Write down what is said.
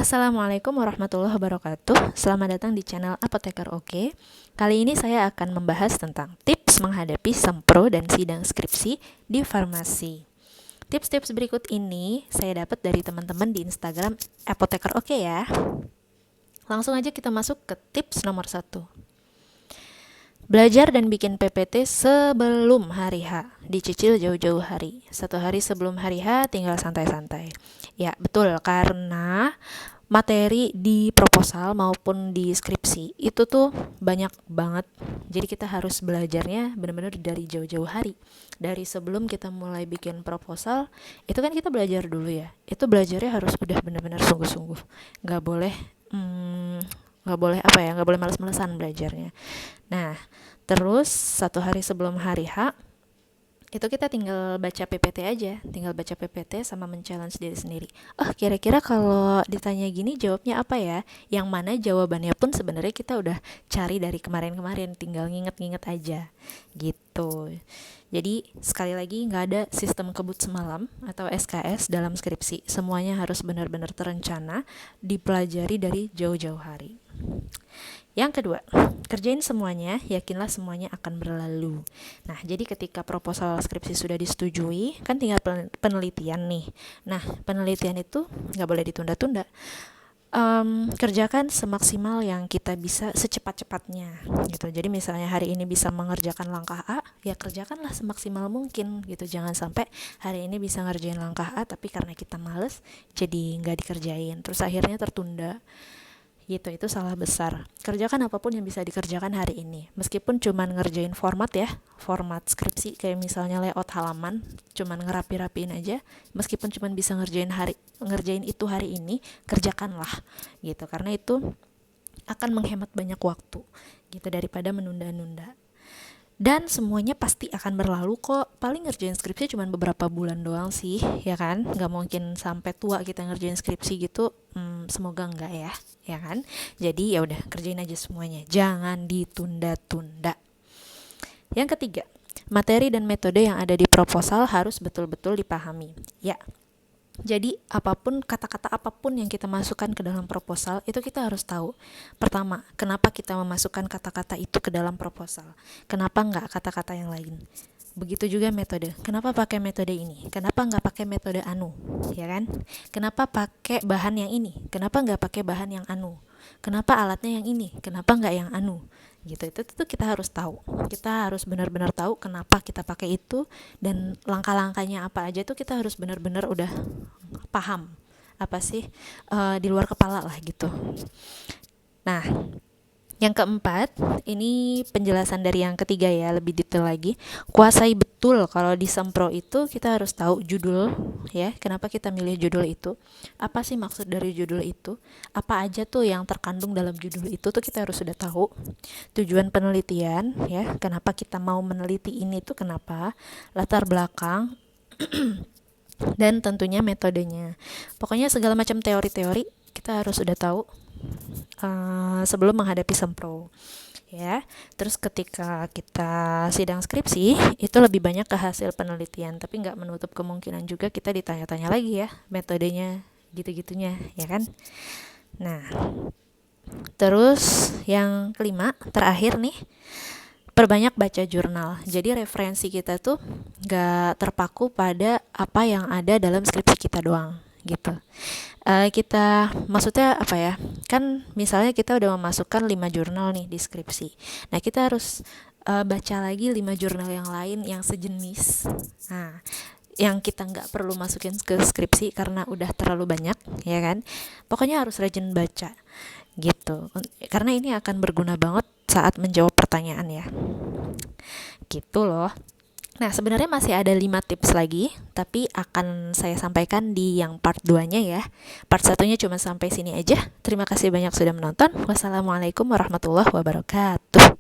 Assalamualaikum warahmatullahi wabarakatuh. Selamat datang di channel Apoteker Oke. Kali ini saya akan membahas tentang tips menghadapi sempro dan sidang skripsi di farmasi. Tips-tips berikut ini saya dapat dari teman-teman di Instagram Apoteker Oke ya. Langsung aja kita masuk ke tips nomor 1. Belajar dan bikin PPT sebelum hari H. Dicicil jauh-jauh hari. 1 hari sebelum hari H tinggal santai-santai. Ya, betul, karena materi di proposal maupun di skripsi itu tuh banyak banget. Jadi kita harus belajarnya benar-benar dari jauh-jauh hari. Dari sebelum kita mulai bikin proposal, itu kan kita belajar dulu ya. Itu belajarnya harus udah benar-benar sungguh-sungguh. Nggak boleh nggak boleh malas-malasan belajarnya. Nah, terus 1 hari sebelum hari H itu kita tinggal baca PPT aja, tinggal baca PPT sama men-challenge diri sendiri. Kira-kira kalau ditanya gini jawabnya apa ya? Yang mana jawabannya pun sebenarnya kita udah cari dari kemarin-kemarin, tinggal nginget-nginget aja gitu. Jadi sekali lagi nggak ada sistem kebut semalam atau SKS dalam skripsi. Semuanya harus benar-benar terencana, dipelajari dari jauh-jauh hari. Yang kedua, kerjain semuanya, yakinlah semuanya akan berlalu. Nah, jadi ketika proposal skripsi sudah disetujui, kan tinggal penelitian nih. Nah, penelitian itu nggak boleh ditunda-tunda. Kerjakan semaksimal yang kita bisa secepat-cepatnya gitu. Jadi misalnya hari ini bisa mengerjakan langkah A, ya kerjakanlah semaksimal mungkin gitu. Jangan sampai hari ini bisa ngerjain langkah A tapi karena kita males jadi nggak dikerjain, terus akhirnya tertunda gitu. Itu salah besar. Kerjakan apapun yang bisa dikerjakan hari ini, meskipun cuman ngerjain format ya, format skripsi kayak misalnya layout halaman, cuman ngerapi-rapiin aja, meskipun cuman bisa ngerjain itu hari ini, kerjakanlah gitu, karena itu akan menghemat banyak waktu gitu daripada menunda-nunda. Dan semuanya pasti akan berlalu kok. Paling ngerjain skripsi cuma beberapa bulan doang sih, ya kan? Gak mungkin sampai tua kita ngerjain skripsi gitu. Semoga enggak ya kan? Jadi ya udah kerjain aja semuanya. Jangan ditunda-tunda. Yang ketiga, materi dan metode yang ada di proposal harus betul-betul dipahami. Ya. Jadi kata-kata apapun yang kita masukkan ke dalam proposal itu kita harus tahu. Pertama, kenapa kita memasukkan kata-kata itu ke dalam proposal? Kenapa enggak kata-kata yang lain? Begitu juga metode. Kenapa pakai metode ini? Kenapa enggak pakai metode anu? Ya kan? Kenapa pakai bahan yang ini? Kenapa enggak pakai bahan yang anu? Kenapa alatnya yang ini? Kenapa enggak yang anu? Gitu. Itu kita harus tahu. Kita harus benar-benar tahu kenapa kita pakai itu dan langkah-langkahnya apa aja, itu kita harus benar-benar udah paham apa sih di luar kepala lah gitu. Nah, yang keempat, ini penjelasan dari yang ketiga ya, lebih detail lagi. Kuasai betul kalau di sempro itu kita harus tahu judul ya, kenapa kita milih judul itu, apa sih maksud dari judul itu, apa aja tuh yang terkandung dalam judul itu tuh kita harus sudah tahu. Tujuan penelitian ya, kenapa kita mau meneliti ini tuh kenapa, latar belakang dan tentunya metodenya. Pokoknya segala macam teori-teori kita harus sudah tahu sebelum menghadapi sempro ya. Terus ketika kita sidang skripsi itu lebih banyak ke hasil penelitian, tapi nggak menutup kemungkinan juga kita ditanya-tanya lagi ya metodenya gitu-gitunya ya kan. Nah, terus yang kelima terakhir nih, perbanyak baca jurnal. Jadi referensi kita tuh gak terpaku pada apa yang ada dalam skripsi kita doang gitu. Kita maksudnya apa ya, kan misalnya kita udah memasukkan 5 jurnal nih di skripsi. Nah, kita harus baca lagi 5 jurnal yang lain yang sejenis. Nah, yang kita nggak perlu masukin ke skripsi karena udah terlalu banyak ya kan. Pokoknya harus rajin baca gitu, karena ini akan berguna banget saat menjawab pertanyaan ya gitu loh. Nah, sebenarnya masih ada 5 tips lagi, tapi akan saya sampaikan di yang part 2-nya ya. Part 1-nya cuma sampai sini aja. Terima kasih banyak sudah menonton. Wassalamualaikum warahmatullahi wabarakatuh.